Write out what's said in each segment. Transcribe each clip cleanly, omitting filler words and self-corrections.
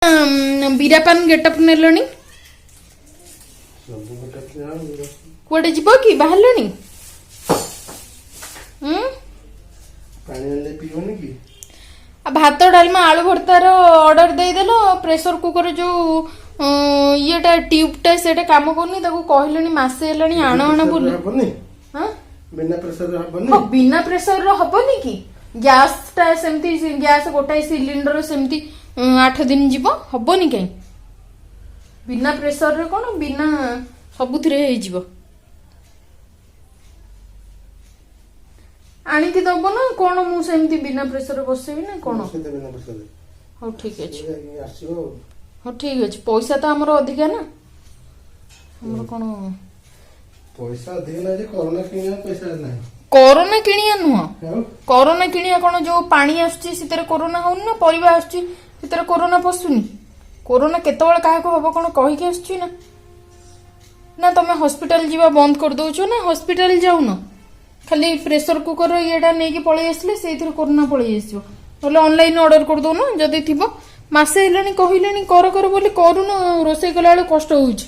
बीरापान getup नेलनी कुआडे जीव कि बाहरलनी भात डालमा आलू भर्तार ऑर्डर देदेल प्रेशर कुकर जो ये ट्यूबटा से काम करनी कहले मसे आण आण बोल बिना प्रेशर हबनी कि गैस टा सेमती गैस गोटाए सिलिंडर सेमती 8 दिन जीव हबनी कहीं बिना प्रेशर रे कौन बिना सबुथिरे हो आनिकी दब ना कौन मु सेमती बिना प्रेशर बसेबी ना कौन हाँ ठीक अच्छे हाँ ठीक अच्छे पैसा तो आमर अधिका ना हमर कौन पैसा अधिक ना जे कोरोना किनिया पैसा ना कोरोना किनिया नुह कोरोना किनिया कौन जो पानी आसुची सितरे कोरोना होउन ना परिबा आसुची सितरे कोरोना पसुनी कोरोना केतबेले काहे को हबो कौन कहि के आसुची ना ना तमे हॉस्पिटल जीवा बंद कर दोछो ना हॉस्पिटल जाऊ न खाली प्रेशर कुकर येडा नेकी पळै आसले सेथिर कोरोना पळै आसीबो बोले ऑनलाइन ऑर्डर कर दो ना जदी थिबो मासे हेलानी कहिलेनी कर बोली करू न रोसे कला बेले कष्ट होउची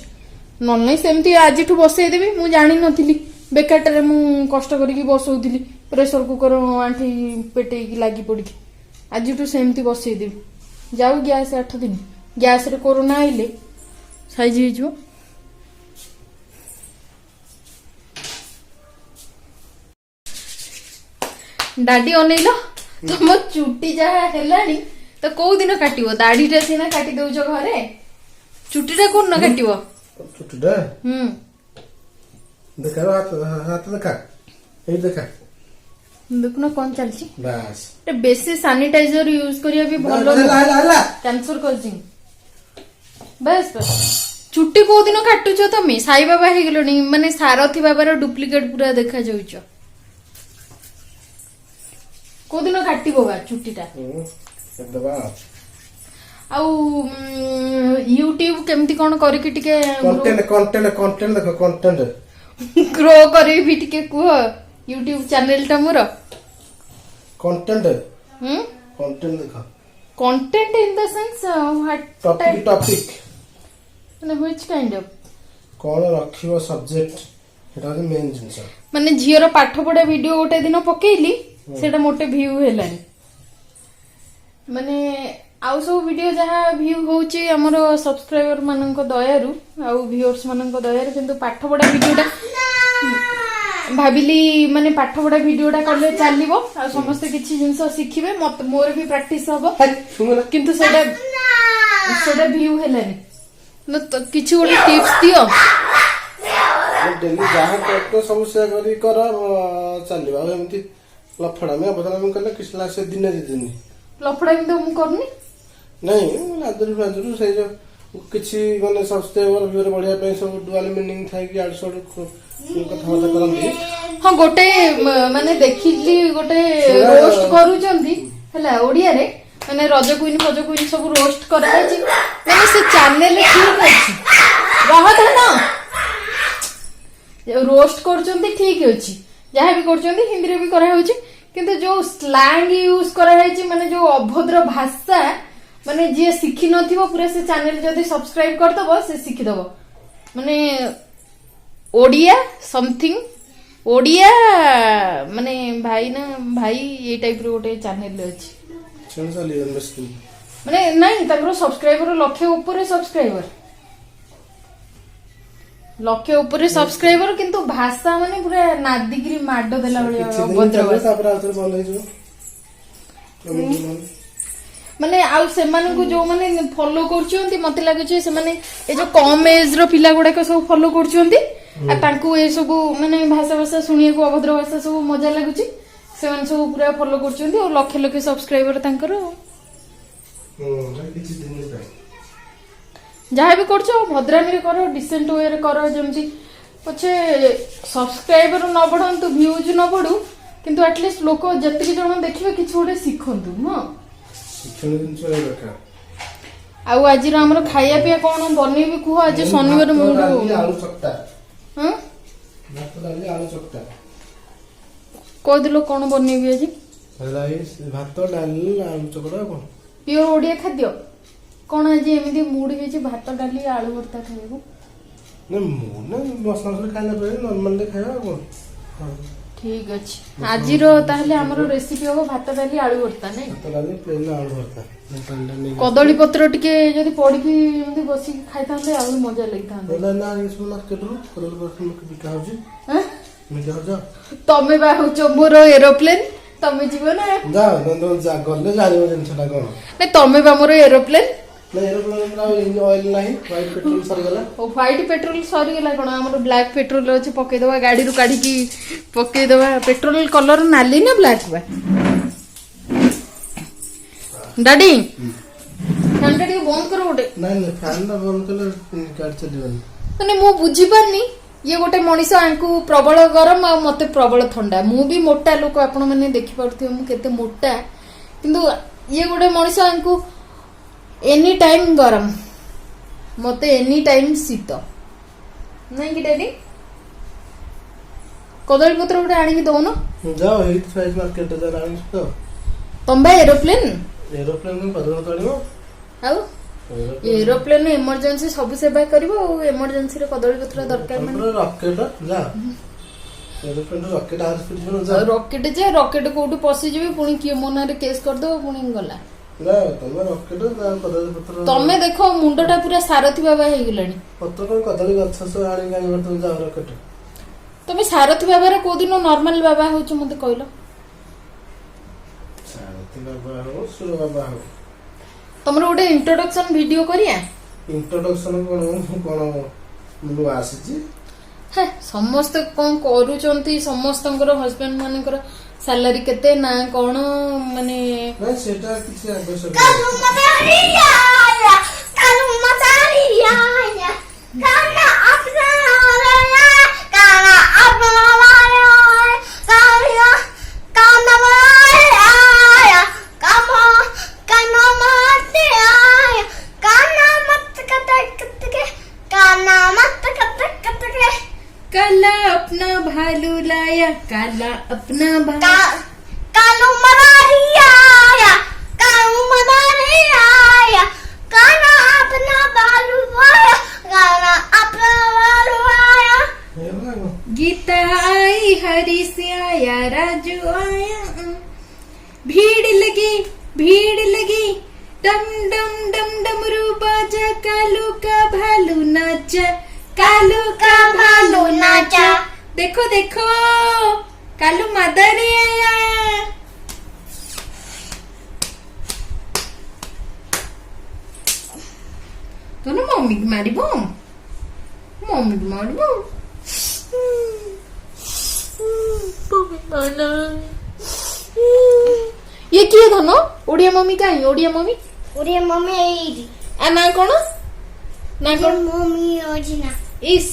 नल्ले सेमती आजिठू बसई देबी मु जानि नथिली बेकाटरे मु कष्ट करिकी बसौथिली प्रेशर कुकर आंठी पेटेकी लागी पड़की आजिठू सेमती बसई देबी जाऊ गैस 8 दिन गैस रे कोरोना आइले साइज हो जो दाढ़ी अनेल तुम चुटी जहा हेलानी तो कौ दिन काटिबो दाढ़ीटा सीना काटी दउछ घरे चुटीटा कोन न काटिबो चुटीटा देखा हाथ देखा ए देखा देखुना कौन चलची बस ते बेसी सैनिटाइजर यूज करिया भी भलो कैंसर कोजिंग बस बस चुट्टी को दिन काटुछ तमे साई बाबा हे गेलनी माने सारथी बाबार डुप्लीकेट पूरा देखा जाउछ को दिन काटिबो बा चुट्टीटा दबा आउ YouTube केमती कोन करी कि टिके कंटेंट देखो कंटेंट ग्रो करी भी टिके कुह YouTube चैनल टा मोर कंटेंट कंटेंट देखो content in the sense what topic माने व्हिच काइंड ऑफ कोन रखिबो सब्जेक्ट एटा मेन जिंस माने झियर पाठ पढा वीडियो गोटे दिन पकेइली सेटा मोटे व्यू हेलानी माने आउ सब वीडियो जहा व्यू होची हमर सब्सक्राइबर मानन को दयारु आउ व्यूअर्स मानन को दयारु किंतु पाठ पढा वीडियोटा भाबिली माने पाठ पढा वीडियोटा करले चलिबो आ समस्त किछि जिंस सिखिबे मत मोर भी प्रैक्टिस हबो किंतु सेटा व्यू हेलानी न तो किछि गोटे टिप्स दियो डेली जहा करतो समस्या करी कर चलिबा एमती लफड़ा में बदला में कहले किसला से दिन दिन लफड़ा में तो मु करनी नहीं लादरू से जो किछि माने सब्सक्राइबर व्यूअर बढ़िया पे सब डुअल मीनिंग थाई कि 800 कथा होता करंदी हां गोटे माने देखिली गोटे रोस्ट करूचंदी हला ओडिया रे माने रज क्वीन सब रोस्ट करा छी माने से चैनल ठीक अछि रहत है ना रोस्ट करूचंदी ठीक अछि जहा भी करूचंदी हिंदी रे भी करा होची किंतु जो स्लैंग यूज करा है माने जो अभद्र भाषा माने जे सिखि नथिबो पूरा से चैनल जदी सब्सक्राइब कर दबो से सिखि दबो माने ओडिया समथिंग ओडिया माने भाई ना भाई ये टाइप रो गोटे चैनल अछि चल चली इन्वेस्टिंग माने नहीं तकरो सब्सक्राइबर लक्षे ऊपर सब्सक्राइबर लक्षे ऊपर सब्सक्राइबर किंतु भाषा माने पूरा नादिगिरी माडो देला बलिया अभद्र भाषा तापर आउतर बंद हो जो माने आउ सेमान को जो माने फॉलो करछोंती मते लागै छै से माने ए जो कम एज रो पिला गुडा को सब फॉलो करछोंती आ तांकू ए सब माने भाषा सुनिए को अभद्र भाषा सब मजा लागु छै सेमान सब पूरा फॉलो करछोंती और लक्ष लक्ष सब्सक्राइबर तांकर किछि दिन पे जहाँ भी करछो भद्रामी रे करो डिसेंट वे रे करो जेमती पछे सब्सक्राइबर न बढ़ंतु व्यूज न बढ़ू किंतु एटलीस्ट लोक जति जण देखिबे किछ गोटे सिखंतु हां शिक्षण दिन चले रखा आउ आज हमर खाया पिया कोन बनेबी कुह आज शनिवार मोर आलू चक्टा हां भात डाली आलू चक्टा को दिलो कोन बनेबी आज भात डाली आलू चक्टा कोन प्योर ओडिया खाद्य କଣ ଆଜି ଏମିତି ମୁଡ୍ ହେଇଛି ଭାତ ଡାଲି ଆଳୁ ଭର୍ତ୍ତା ଖାଇବାକୁ? ନା ମୁଁ ନା ମସଲା ମସଲା ଖାଇଲା ପରେ ନର୍ମାଲ ଖାଇବା ଆଉ କଣ। ହଁ। ଠିକ ଅଛି ଆଜିର ତାହେଲେ ଆମର ରେସିପି ହବ ଭାତ ଡାଲି ଆଳୁ ଭର୍ତ୍ତା ନାଇଁ? ଭାତ ଡାଲି ପ୍ଲେନ ଆଳୁ ଭର୍ତ୍ତା। କଦଳୀ ପତ୍ର ଟିକେ ଯଦି ପଡିକି ଏମିତି ବସିକି ଖାଇଥାନ୍ତେ ଆହୁରି ମଜା ଲାଗିଥାନ୍ତା। ନା ଏ ସବୁ ମାର୍କେଟରୁ କଦଳୀ ପତ୍ର ବିକା ହଉଛି। ଆଁ? ବିକା ହଉଛି। ତମେ ବା ହଉଛ ମୋର ଏରୋପ୍ଲେନ, ତମେ ଯିବ ନା? ଯା ଗଲେ ଜାଣିବ ଜିନିଷଟା କଣ। ନାଇଁ ତମେ ବା ମୋର ଏରୋପ୍ଲେନ। ନା ଏରୋପ୍ଲେନ ଅଏଲ ନାହିଁ, ହ୍ୱାଇଟ୍ ପେଟ୍ରୋଲ ସରିଗଲା। ଓ ହ୍ୱାଇଟ୍ ପେଟ୍ରୋଲ ସରିଗଲା କଣ? ଆମର ବ୍ଲାକ୍ ପେଟ୍ରୋଲ ଅଛି, ପକେଇଦବା ଗାଡିରୁ କାଢିକି ପକେଇଦବା। ପେଟ୍ରୋଲ କଲର ନାଲି ନା ବ୍ଲାକ୍ ବା? ଡାଡି ଫ୍ୟାନ୍ ଟା ଟିକେ ବନ୍ଦ କର ଗୋଟେ। ନାଇଁ ଫ୍ୟାନ୍ ଟା ବନ୍ଦ କଲେ ଗାଡି ଚାଲିବନି। ମାନେ ମୁଁ ବୁଝିପାରୁନି, ଇଏ ଗୋଟେ ମଣିଷ ଆଙ୍କୁ ପ୍ରବଳ ଗରମ ଆଉ ମତେ ପ୍ରବଳ ଥଣ୍ଡା। ମୁଁ ବି ମୋଟା ଲୋକ, ଆପଣ ମାନେ ଦେଖିପାରୁଥିବେ ମୁଁ କେତେ ମୋଟା, କିନ୍ତୁ ଇଏ ଗୋଟେ ମଣିଷ ଆଙ୍କୁ ଏନି ଟାଇମ୍ ଗରମ, ମତେ ଏନି ଟାଇମ୍ ଶୀତ। ନାଇଁ କି ଡାଡି? କଦଳୀ ପତ୍ର ଗୋଟେ ଆଣିକି ଦଉନ। ଯାଅ ଏଇଠି ଫ୍ରାଇଜ୍ ମାର୍କେଟରେ ଯାଅ ଆଣିଛୁ ତ। ତମେ ଏରୋପ୍ଲେନ ଏରୋପ୍ଲେନ କଦଳୀ ପତ୍ର ଆଣିବ। ଆଉ ଏରୋପ୍ଲେନ ଏମର୍ଜେନ୍ସି ସବୁ ସେବା କରିବ, ଆଉ ଏମର୍ଜେନ୍ସିରେ କଦଳୀ ପତ୍ର ଦରକାର ମାନେ ରକେଟ ଯା ଏରୋପ୍ଲେନ ରକେଟ ଆର ସ୍ପିଡ୍ ଯା। ରକେଟ ଯେ ରକେଟ କୋଉଠି ପଶିଯିବି ପୁଣି କିଏ ମୋ ନାଁରେ କେସ୍ କରିଦବ ପୁଣି ଗଲା। ନା ତମେ ରକେଟ ଯା କଦଳୀ ପତ୍ର। ତମେ ଦେଖ ମୁଣ୍ଡଟା ପୁରା ସାରଥି ବାବା ହେଇଗଲାଣି। ପତ୍ର କଣ କଦଳୀ ଗଛ ସବୁ ଆଣିକି ଆଣିବ ତମେ ଯାଅ ରକେଟ। ତମେ ସାରଥି ବାବାର କୋଉଦିନ ନର୍ମାଲ ବାବା ହଉଛ ମତେ କହିଲ? ସାରଥି ବାବା ହଉ ସୁର ବାବା ହଉ। ତମର ଗୋଟେ ଇଣ୍ଟ୍ରୋଡକ୍ସନ ଭିଡିଓ କରିବା। ଇଣ୍ଟ୍ରୋଡକ୍ସନ କଣ କଣ ମୁଁ ଆସିଛି। ସମସ୍ତେ କଣ କରୁଛନ୍ତି, ସମସ୍ତଙ୍କର ହଜବେଣ୍ଡ ମାନଙ୍କର ସାଲାରୀ କେତେ ନା କଣ ମାନେ ସେଟା କିଛି ଆବଶ୍ୟକ काला अपना भालू लाया, काला अपना कालू मदारिया आया, कालू मदारिया आया, काला अपना बालू आया, काला अपना बालू आया। गीता आई, हरी से आया, राजू आया, भीड़ लगी डम डम डम डमरू बाजा, कालू का भालू नाचा, कालू का भालू नाचा। देखो देखो कालू मदारी आया। तो ना मम्मी की मारिब, मम्मी की मारिब। ये किए धन ओडिया मम्मी कहीं ओडिया मम्मी एडी आ ना कौन ना कौन मम्मी ओजिना इस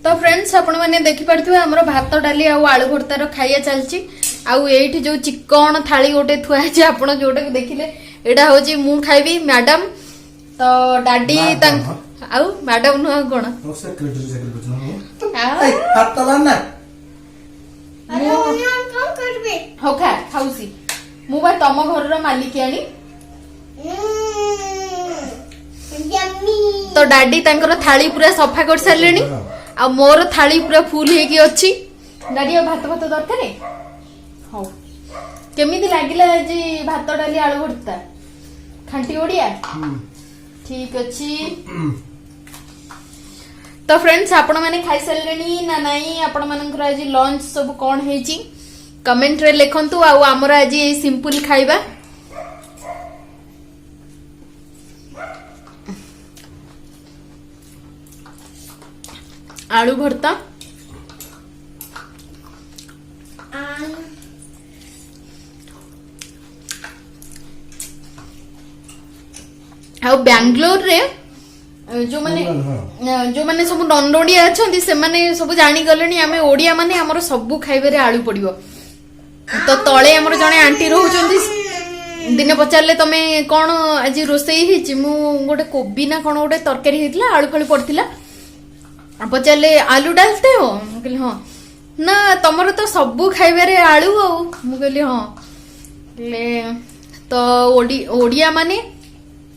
तो फ्रेंड्स आपण मैंने देखि पारथुवे हमर भात डाली आ आलू भर्तार खाइया चलची आउ एठी जो चिकन थाली गोटे थुआ छै आपण जोटा देखिले एटा होची मु खाइबी मैडम तो डाडी तंग आउ मैडम न कोन मो सेक्रेटरी हाथ लाना कौन करबे हो खाउसी मु बा तम घर रो मालिक आनी यम्मी तो डाडी तांकर थाली पूरा सफा कर सारलेनी आ मोर थाली पूरा फुल हेकी अछि डाडी भात भात दरकार हो केमिति लागिला जी भात डाली आलू भर्ता खांटी ओडिया ठीक अछि तो फ्रेंड्स आपण माने खाइ सारलेनी ना नाही आपण मानकर आज लंच सब कोन हेची कमेंट रे लिखंतु आ हमर आज सिंपल खाइबा आलू भर्ता आ बेंगलोर रे जो माने सब नन ओडिया अछंती से माने सब जानी गलेनी आमे ओडिया माने हमर सब खाइबे रे आलू पड़िबो तो तळे हमर जने आंटी रहउचंती दिने पचारले तमे कोन आज रोसई हिची मु गोटे कोबी ना कोन गोटे तरकारी हेतला आलू फळी पड़तिला पचारले आलू डालते हो कहले हाँ ना तमर तो सबू खाइबारे आलू मु कहली हाँ तो ओडिया माने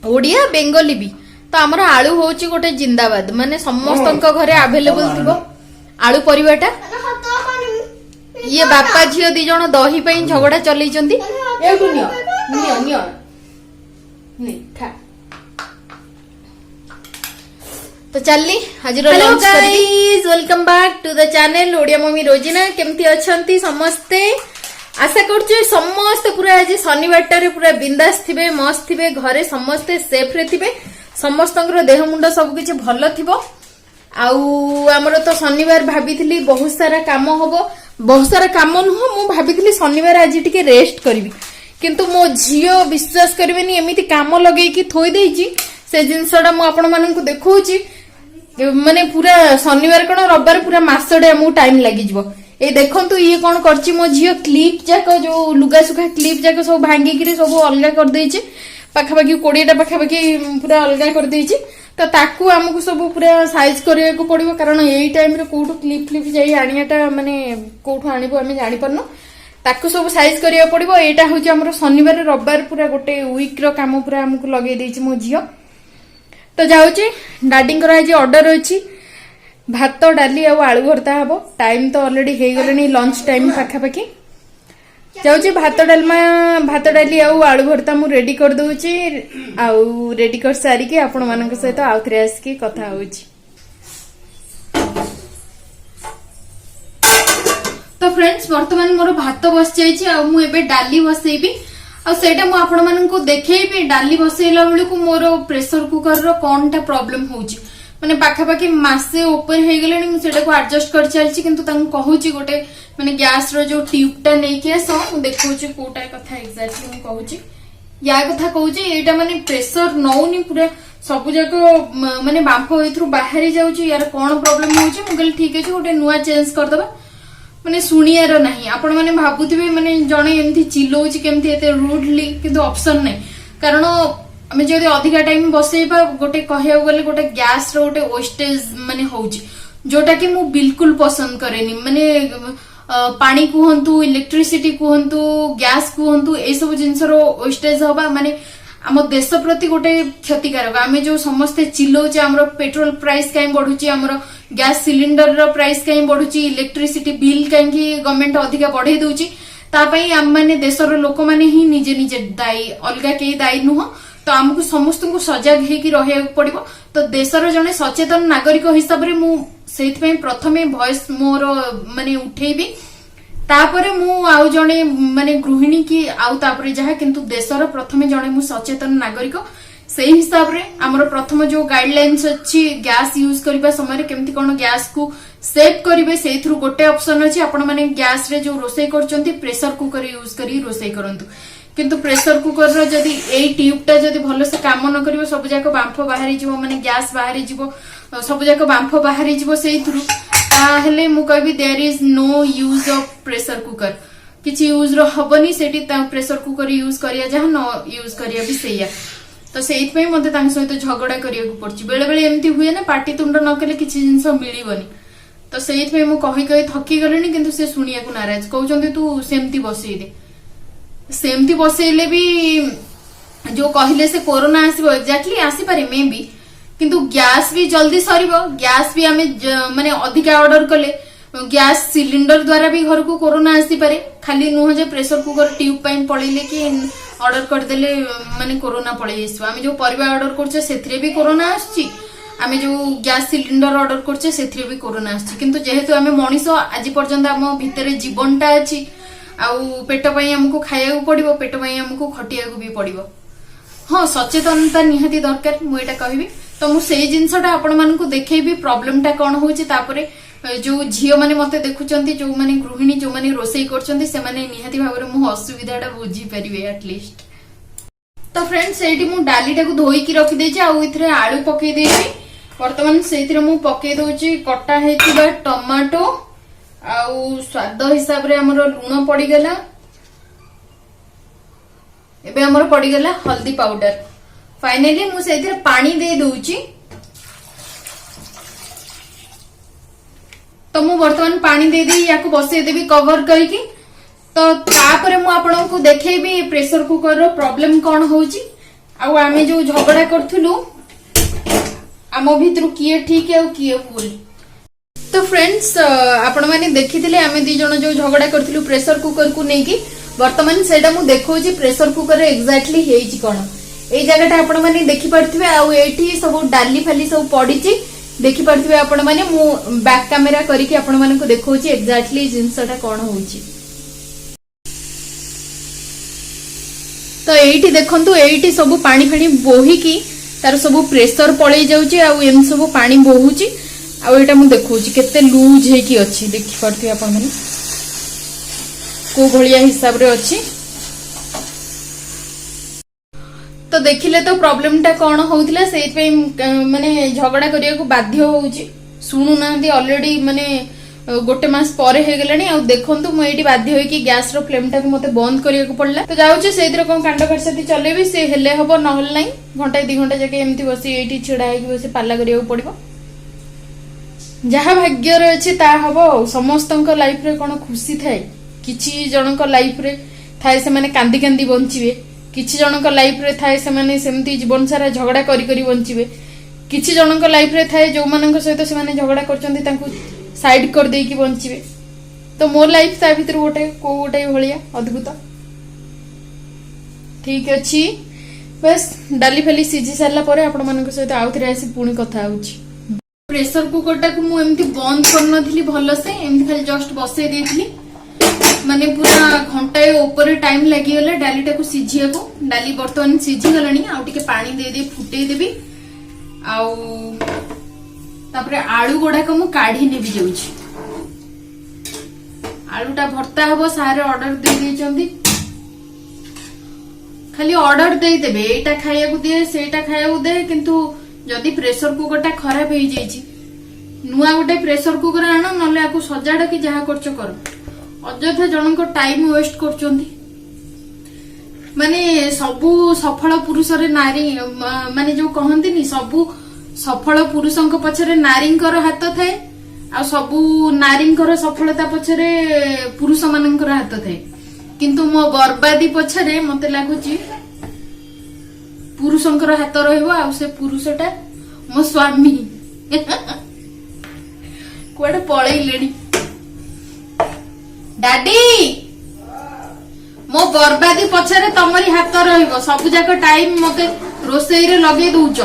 ओडिया बेंगली भी तो आमर आलू होची गोटे जिंदाबाद माने समस्त घरे अवेलेबल थिबो आलू परिवाटा ये बापा झियो दी जण दही पई झगड़ा चलैचंदी एगु नियो नियो नियो नी खा तो चलली आज hello guys welcome back to the channel Odia mummy रोजिना केमती अछंती समस्ते आशा करछु समस्त पूरा आज शनिवार पूरा बिंदास थिबे मस्त थिबे घरे समस्ते सेफ रे थिबे समस्तଙ୍କର देह मुंड सब किछ भलो थिबो आउ हमरो तो शनिवार भाबिथिली बहुत सारा काम हबो बहुत सारा काम नुह मु भाबिथिली शनिवार आज टिके रेस्ट करबी किंतु मो झियो विश्वास करबेनी एमिति काम लगेई कि थोई देइची से जिंसडा मु आपण माननकु देखौची माने पूरा शनिवार कण रविवार पूरा मासडे हमु टाइम लागि जिवो ए देखंतु ये कोन करची मो झियो क्लिप जाक जो लुगा सुखा क्लिप जाक सब भांगी किरी सब अलगा कर देइची पाखापाखि 20टा पाखापाखि पूरा अलगा कर देइची तो ताकू हमको सब पूरा साइज करिया को पड़िबो कारण एई टाइम रे कोठो क्लिप क्लिप जाई आनियाटा माने कोठो आनिबो हमें जानि परनो ताकू सब साइज करिया पड़िबो एटा होची हमरो शनिवार रविवार पूरा गोटे वीक रो काम पूरा हमको लगे देइची मो झियो तो जाउची डाडिंग कर आज ऑर्डर अछि भात डाली आ आलू भरता हबो टाइम तो ऑलरेडी हे गलनी लंच टाइम पाखापाखि जाउची भात डाली आउ आलू भरता मु रेडी कर दउची आउ रेडी कर सारी के आपण मानक सहित आउ थरे आस के कथा होउची तो फ्रेंड्स वर्तमान मोर भात बस जाईची आ मु एबे डाली बसेबी आ सेटा मु आपण मानक देखैबी डाली बसेला बेले को मोर प्रेशर कुकर रो कोनटा प्रॉब्लम होउची माने पाखापाखि मासे ऊपर हे गलेनी मु सेटा को एडजस्ट कर चलची किंतु तांको कहूची गोटे माने गैस रो जो ट्यूबटा नै के आसो मु देखौची कोटा कथा एक्जेक्टली मु कहूची या कथा कहूची एटा माने प्रेशर नौनी पूरा सब जाको माने बांफ एथरु बाहरी जाउची यार कोन प्रॉब्लम होउची मु कहली ठीक अछि गोटे नुवा चेंज कर दबा माने सुनियार नाही आपण माने भाबुथिबे माने जणे एंती चिल्लोची केमती एते रूडली किंतु ऑप्शन नै कारण आमे जदि अधिका टाइम बसेबा गोटे कहया गले गोटे गैस रो गोटे वेस्टेज माने होउची जोटा कि मु बिल्कुल पसंद करेनी माने पानी कुहंतु इलेक्ट्रिसिटी कुहंतु गैस कुहंतु ए सब जिंस रो वेस्टेज होबा माने आम देश प्रति गोटे क्षतिकारक आमे जो समस्त चिल्लोचे हमरो पेट्रोल प्राइस काई बढ़ुची हमरो गैस सिलिंडर रो प्राइस काई बढ़ुची इलेक्ट्रिसिटी बिल काई गवर्नमेंट अधिका बढ़े दउची ता पई हम माने देश रो लोक माने ही निजे निजे दायी अलगा के दायी नुह तो हमको समस्त को सजग हेकी रहिया पड़िबो तो देशर जने सचेतन नागरिक हिसाब रे मु सेथ पई प्रथमे वॉइस मोर माने उठेबी तापरे मु आउ जने माने गृहिणी की आउ तापरे जहा किंतु देशर प्रथमे जने मु सचेतन नागरिक सेही हिसाब रे हमर प्रथम जो गाइडलाइंस अछि गैस यूज करबा समय केमति कोन गैस को सेव करिवे सेथरु गोटे ऑप्शन अछि आपण माने गैस रे जो रोसई करचंती प्रेशर कुकर यूज करी रोसई करंतु किंतु प्रेशर कुकर रो जदी एई ट्यूबटा जदी भलो से काम न करिवो सब जाको बांफ बाहरी जिवो माने गैस बाहरी जिवो सब जाको बांफ बाहरी जिवो सेई थ्रू ताहेले मु कहबी there is no use of pressure cooker किछि यूज रो हबनी सेठी प्रेशर कुकर यूज करिया जहा न यूज करिया भी सेया तो सेइत पई मते तांग सहित झगड़ा करिया को पड़ची बेले बेले एमती हुए ना पार्टी तुंड न कले किछि जिंस मिलिबनी तो सेइत पई मु कहि कहि थकी गलेनी किंतु से सुनिया को नाराज कहउचंदी तू सेमती बसई दे सेमती बसैले भी जो कहले से कोरोना आसीबो एक्जेक्टली आसी पारे मे भी किंतु गैस भी जल्दी सरीबो गैस भी आमे माने अधिका ऑर्डर कले गैस सिलिंडर द्वारा भी घर को कोरोना आसी पारे खाली नुह जे प्रेशर कुकर ट्यूब पई पळैले कि ऑर्डर कर देले माने कोरोना पळै आसीबो आमे जो परिबा ऑर्डर करछे सेथरे भी कोरोना आछी आमे जो गैस सिलिंडर ऑर्डर करछे सेथरे भी कोरोना आछी किंतु जेहेतु आमे मनीष आज पर्यंत हम भितरे जीवनटा अछि आउ पेट पई हमको खाया पड़िबो पेट पई हमको खटिया को भी पड़िबो हाँ सचेतनता निहाती दरकार मु एटा कहबी तो मु सेई जिंसटा आपण मानकु देखैबी प्रॉब्लम टा कोन होउची तापरे जो झियो माने मते देखुचंती जो माने गृहिणी जो माने रोसई करचंती से माने निहाती भाबरे मु असुविधाटा बुझी परिबे एटलीस्ट तो फ्रेंड्स एटी मु डालीटा को धोई की रखि देछि आ इथरे आलू पके देछि वर्तमान सेथिरे मु पके दोछि कटा हेतिबा टमाटो आउ स्वाद हिसाब रे हमरो लूण पड़ी गला एबे हमरो पड़ी गला हल्दी पाउडर फाइनली मु सेथिरे पानी दे दोउची तो मु वर्तमान पानी दे दी या बसई देवी कवर करके तो तापर मु आपनको देखैबी प्रेशर कुकर रो प्रॉब्लम कौन होची आ आमे जो झगड़ा करथुलु आम भितर किए ठीक है किए भूल। तो फ्रेंड्स आपण माने देखिथिले आमे दी जण जो झगड़ा करथिलु प्रेशर कुकर को नेकी वर्तमान सेटा मु देखौची प्रेशर कुकर रे एग्जैक्टली हेची कोन ए जगहटा आपण माने देखि परथिबे आ एठी सब डाली फाली सब पड़ीची देखि परथिबे आपण माने मु बैक कैमरा करके आपण माने को देखौची एग्जैक्टली जिंसटा कोन होची। तो एठी देखंतु एठी सब पानी फानी बोही की तार सब प्रेशर पळै जाउची आ एम सब पानी बोहुची आ एटा मु देखौची केते लूज हे की अछि देखि परथिबे आपण माने को भलिया हिसाब रे अछि। तो देखिले तो प्रॉब्लम टा कौन होउथिला सेहि पे माने झगड़ा करिया को बाध्य होउची सुनु नांदी ऑलरेडी माने गोटे मास परे हे गेलानी आ देखंतु मु एठी बाध्य होई कि गैस रो फ्लेम टा मते बंद करिया को पड़ला। तो जाउची सेतिर कोन कांड करसती चलेबी से हेले हबो न होल नाही घंटा 2 घंटा जाके एम्ति बसी एठी छिडा हे कि बसी पाला करिया को पड़िबो जहा भाग्य रे अछि ता हबो। समस्तंक लाइफ रे कोन खुशी थाए किछि जनक लाइफ रे थाए से माने कांदी कांदी बंचिबे किछि जनक लाइफ रे थाए से माने सेमती जीवन सारा झगड़ा करी करी बंचिबे किछि जनक लाइफ रे थाए जो मानक सहित से माने झगड़ा करचंती तांकु साइड कर देकी बंचिबे। तो मोर लाइफ ता भीतर गोटे भलिया अद्भुत ठीक अछि। बस डाली फेली सिझी सारला परे आपण मानक सहित आउथरे आसी पुणी कथा होउची। प्रेशर कुकर टाकू मु एमती बंद करनथिली भलो से एमती खाली जस्ट बसई देथिली माने पूरा घंटाए ऊपर टाइम लागि गेला डाली टाकू सिझिया को डाली वर्तमान सिझी गलानी आ टिके पानी दे दे फुटै देबी आ तापरे आलू गोडा को मु काढी नेबी जाउची आलूटा भर्ता हबो सारे ऑर्डर दे देचंदी खाली ऑर्डर दे देबे एटा खाया को दे सेटा खाया को दे किंतु जदी प्रेशर कुकरटा खराब हे जाईची नुआ गोटे प्रेशर कुकर आनो नले आको सजाड़ कि जहा करछ कर अଯଥା जनक टाइम वेस्ट करचंदी। माने सबु सफल पुरुष रे नारी माने जो कहंती नि सबु सफल पुरुषंक पछरे नारींकर हाथ थाए आ सबु नारींकर सफलता पछरे पुरुष मानकर हाथ थाए किंतु मो बर्बादी पछरे मते लागुची पुरुषंकर हाथ रहइबो आ से पुरुषटा मो स्वामी कोडे पळैलेनी डैडी मो बर्बादी पछरे तमरी हाथ रहइबो सब जाक टाइम मते रोसई रे लगे दउछ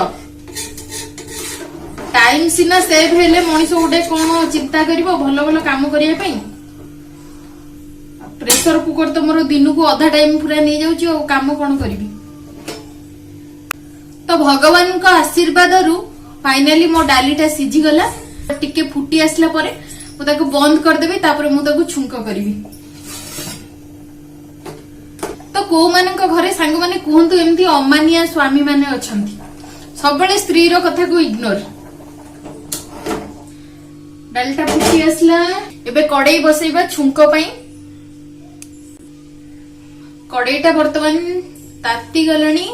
टाइम सिना सेव हेले मनिष गोटे कोन चिंता करिवो भलो भलो काम करिया पई प्रेशर कुकर तो मोर दिन को आधा टाइम पूरा नहीं जाउची ओ काम कोन करबी। तो भगवान का आशीर्वाद रु फाइनली मो डालीटा सिझी गला टिके फुटी आसला परे मु ताको बंद कर देबी तापर मु ताको छुंक करबी। तो को मानक घरे सांग माने कुहंतु एमथी अमानिया स्वामी माने अछंती सबले स्त्री रो कथा को इग्नोर। डालटा फुटी आसला एबे कड़ाई बसैबा छुंक पई कड़ाईटा वर्तमान ताती गलणी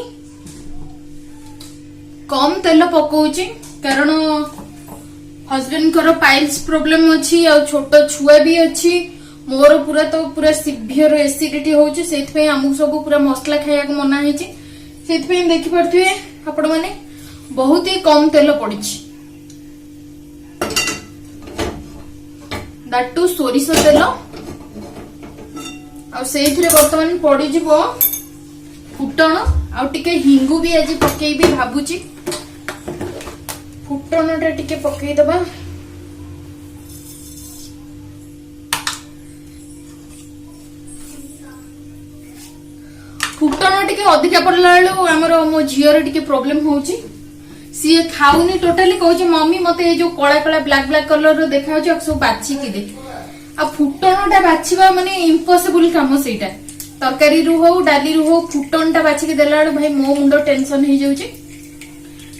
कम तेल पकाउची कारण हस्बैंड को पाइल्स प्रॉब्लम अच्छी आ छोट छुआ भी अच्छी मोर पूरा तो पूरा सिवियर एसिडिटी होची सेथपे हमहु सब पूरा मसला खाया को मना हेची सेथपे देखि परथुए आपण माने बहुत ही कम तेल पड़िची दैट टू सोरिष तेल आ सेथरे वर्तमान पड़ी जिवो फुटण आ टिके हिंगु भी आज पकेइबी भाबुची फुटणटा टिके पकई दबा फुटण टिके अधिका पड़ला बेलू आमर मो झीर टिके प्रॉब्लम होउची सी खाऊनी टोटाली कहूची मम्मी मते जो कला कला ब्लैक ब्लैक कलर देखा सब बाछी कि दे आ फुटणटा बाछिबा माने इम्पॉसिबल काम सेटा तरकारी रु हो डाली रु हो फुटणटा बाछी देला भाई मो मुंडो टेंशन हो जाउची।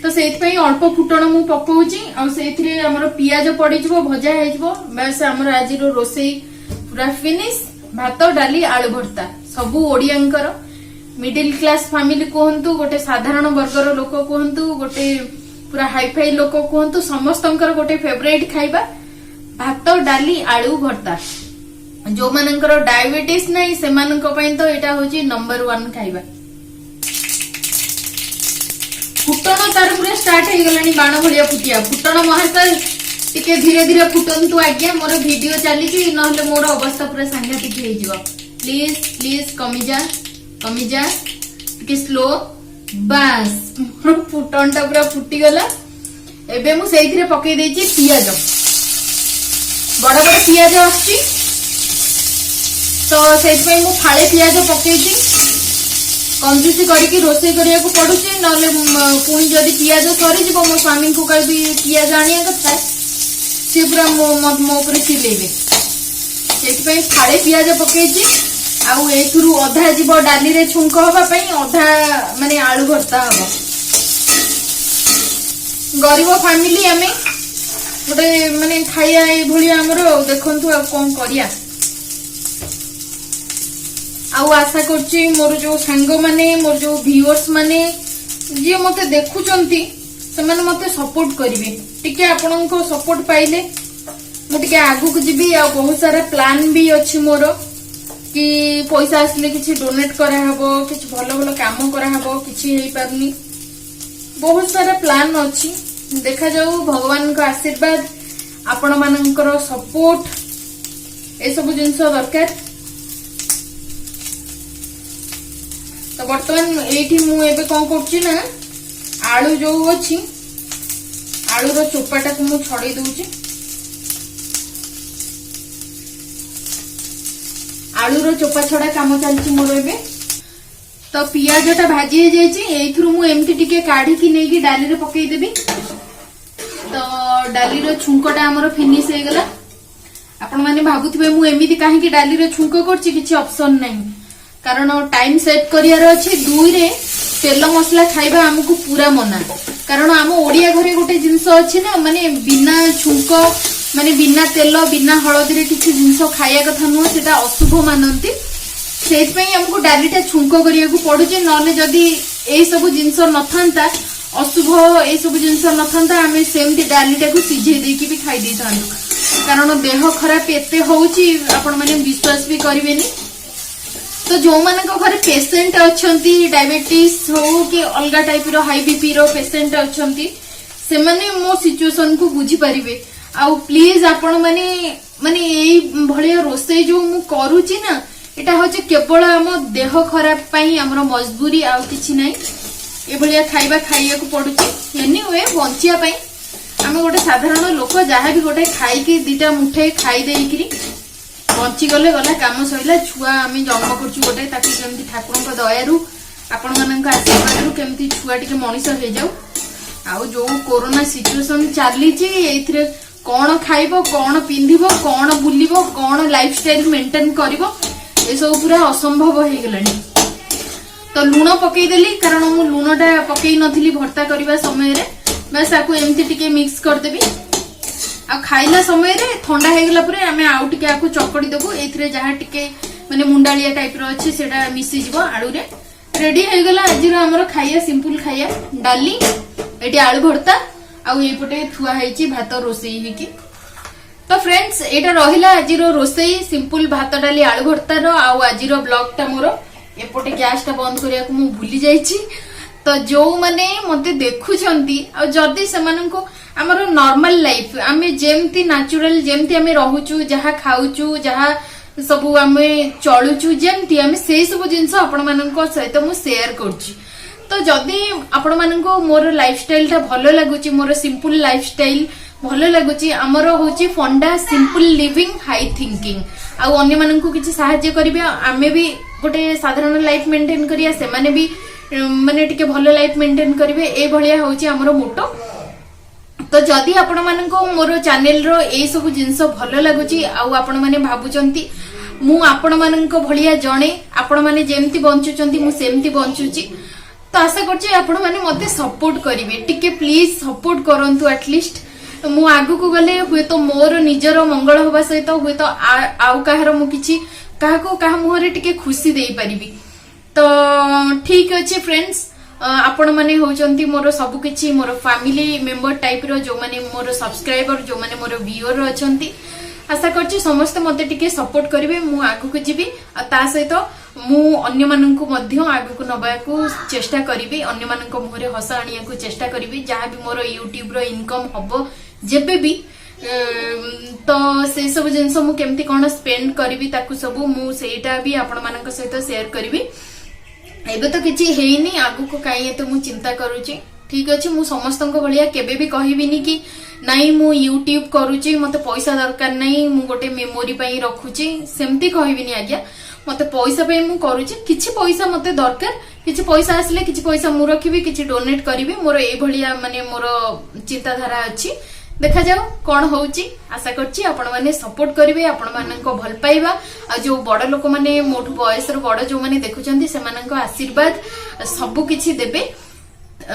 तो सेथपई अल्प फुटण मु पकाउची आ सेथरे हमर पियाज पड़ी जबो भजा हे जबो बस हमर आज रो रोसई पूरा फिनिश भात डाली आलू भर्ता सबु ओडियांकर मिडिल क्लास फैमिली कहंतु गोटे साधारण वर्गर लोक कहंतु गोटे पूरा हाई फाई लोक कहंतु समस्तंकर गोटे फेवरेट खाइबा भात डाली आलू भर्ता जो मानकर डायबिटीज नहीं से तो एटा होची नंबर 1 खाइबा। फुटन तार पूरा स्टार्ट हो गलानी बाण भलिया फुटिया फुटन महाशय टिके धीरे धीरे फुटंतु आज्ञा मोर वीडियो चली नहले मोर अवस्था पूरा सांघातिक हो जिवो। प्लीज प्लीज कमी जा टिके स्लो बस मोर फुटनटा पूरा फुटी गला। एबे मु सेइथिरे पकई देछि पियाज बड़ बड़ पियाज आछि तो सेइथि मु फाळे पियाज पकईछि कंजूसी करके रोषे करिया को पड़ुछि नले पुणी जदि पियाज सरी जिवो मो स्वामी को कहबी पियाज आनिया कथा से पूरा मो ऊपर चिल्लेबे सेइथि फाळे पियाज पकईछि आउ एथुरु अधा जीव डाली रे छुंक हबा पई अधा माने आलू भर्ता हबो। गरीब फैमिली आमे गोटे माने खाइया ए भलिया हमर देखंतु आ कोन करिया। आउ आशा करछि मोर जो सांग माने मोर जो व्यूअर्स माने जे मते देखुचंती से माने मते सपोर्ट करिवे टिके आपनको सपोर्ट पाइले मु टिके आगु को जिबी आ बहुत सारा प्लान भी अछि मोर कि पैसा आसले किछि डोनेट करा हबो किछि भलो भलो काम करा हबो किछि हेई पारनी बहुत सारा प्लान अछि देखा जाऊ भगवान को आशीर्वाद आपण मानकर सपोर्ट ए सब जिंस दरकार। तो बर्तमान एठी मु एबे कोन करछि ना आलू जो अछि आलू रो चोपाटा को मु छड़े दउछि आलू रो चोपा छड़ा काम चलछि मोर एबे। तो पियाजटा भाजी हो जाइछि एथुरु मु एमती टिके काढी कि नै कि डाली रे पकई देबी। तो डाली रो छुंकटा हमर फिनिश हे गेला। आपण माने भाबुथिबे मु एमिति काहे कि डाली रे छुंक करछि किछि ऑप्शन नै कारण टाइम सेट करियार अछि। दुई रे तेल मसला खाइबा हमकु पूरा मना कारण हम ओडिया घरे गोटे जिंस अछि ना माने बिना छुंक माने बिना तेल बिना हळदी रे किछि जिंस खाया कथा नु सेटा अशुभ मानंती सेतपई हमकु डालीटा छुंक करिया को पडुचे नले जदी ए सब जिंस नथांता अशुभ ए सब जिंस नथांता हमें सेमती डालीटा को सिझे देकी भी खाई देथांतु कारण देह खराब एते होउची आपण माने विश्वास भी करिवेनी। तो जो मानक घरे पेशेंट अछंती डायबिटीज हो कि अलगा टाइप रो हाई बीपी रो पेशेंट अछंती से माने मो सिचुएशन को बुझी परिबे। आउ प्लीज आपण माने माने एई भलिया रोसे जो मु करूची ना एटा होचे केवल हम देह खराब पई हमरो मजबूरी आउ किछि नै ए भलिया खाइबा खाइया को पडुची एनीवे बंचिया पई हम गोटे साधारण लोक जहा भी गोटे खाई के दीटा मुठे खाई देइकरी बंची गले गला काम सइला छुआ आमी जन्म करछु गोटे ताकि केमती ठाकुरन को दयारु आपण मानन का आशीर्वाद केमती छुआ टिके मनीष हे जाऊ। आउ जो कोरोना सिचुएशन चाली छी एथिरे कोन खाइबो कोन पिंधिबो कोन बुलिबो कोन लाइफस्टाइल मेंटेन करिवो ए सब पूरा असंभव हे गेलानी। तो लूण पकई देली कारण मु लूणटा पकई नथिली भर्ता करबा समय रे बस आकु एमती टिके मिक्स कर देबी आ खाइला समय रे ठंडा हे गेला परे हमें आउ टिके आकु चकड़ी देबो एथिरे जहा टिके माने मुंडालिया टाइप रो अछि सेटा मिसी जिवो आलू रे रेडी हे गेला आजि रो हमर खाइया सिंपल खाइया डाली एटी आलू भर्ता आउ ए पटे थुआ हेची भात रोसेई हेकी। तो फ्रेंड्स एटा रहिला आजि रो रोसेई सिंपल भात डाली आलू भर्ता रो आउ आजि रो ब्लॉग टा मोर एपटे गैस टा बंद करिया को मु भूली जाईची। तो जो माने मते देखुचंती आ जदी सेमान को हमर नॉर्मल लाइफ आमे जेमती नेचुरल जेमती आमे रहूचू जहा खाऊचू जहा सब आमे चलुचू जेमती आमे सेई सब जिंस आपण मानन को सहित मु शेयर करची। तो जदी आपण मानन को मोर लाइफस्टाइल टा भलो लागुची मोर सिंपल लाइफस्टाइल भलो लागुची हमर होची फंडा सिंपल लिविंग हाई थिंकिंग आ अन्य मानन को किछि सहाय्य करिवे आमे भी गोटे साधारण लाइफ मेंटेन करिया से माने भी माने टिके भलो लाइफ मेंटेन करिवे ए भलिया होची हमर मोटो। तो जदि आपण मानको मोर चैनल रो ए सब जिंस भलो लागुची आउ आपण माने भाबुचंती मु आपण माननको भलिया जणे आपण माने जेमती बंचुचंती मु सेमती बंचुची। तो आशा करछि आपण माने मते सपोर्ट करिवे टिके प्लीज सपोर्ट करंतु एटलीस्ट मु आगु को गले हुए तो मोर निजर मंगल होबा सहित हुए तो आउ काहर मु किछि काहको काह मुहरे टिके खुशी देई परिबी। तो ठीक अछि फ्रेंड्स आपण माने होचंती मोर सब किछि मोर फैमिली मेंबर टाइप रो जो माने मोर सब्सक्राइबर जो माने मोर व्यूअर अछंती आशा करछि समस्त मते टिके सपोर्ट करिवे मु आगु को जीवी आ ता सहित मु अन्य माननकु मध्य आगु को नबाकू चेष्टा करिवे अन्य माननक मुहरे हस आनिया को चेष्टा करिवे जहाँ भी मोर यूट्यूब रो इनकम हबो जेबे भी तो से सब जिनस मु केमती कोन स्पेंड करिवी ताकू सब मु सेटा भी आपण माननक सहित शेयर करिवी एबे तो किछि हेइनी आगु को काई तो मु चिंता करूची ठीक अछि मु समस्तन को भलिया केबे भी कहिबिनी कि नाई मु यूट्यूब करूची मते पैसा दरकार नाही मु गोटे मेमोरी पई रखुची सेमती कहिबिनी आज्ञा मते पैसा पे मु करूची किछि पैसा मते दरकार किछि पैसा आसले किछि पैसा मु रखिबी किछि डोनेट करिवि मोर ए भलिया माने मोर चिंताधारा अछि देखा जाओ कौन होउची आशा करछि आपण माने सपोर्ट करिवे आपण माननको भल पाइबा आ जो बड़ लोक माने मोठु बयस रो बड़ जो माने देखुचंती से माननको आशीर्वाद सब किछि देबे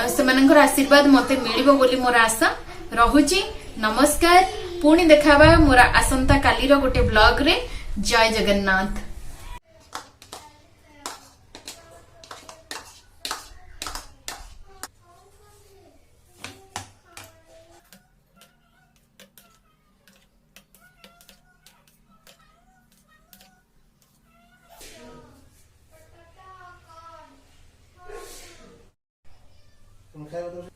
से मानकर आशीर्वाद मते मिलिबो बोली मोर आशा रहुची नमस्कार पुणी देखाबा मोर आसंता काली रो गोटे ब्लॉग रे जय जगन्नाथ। तुम खाइबो तो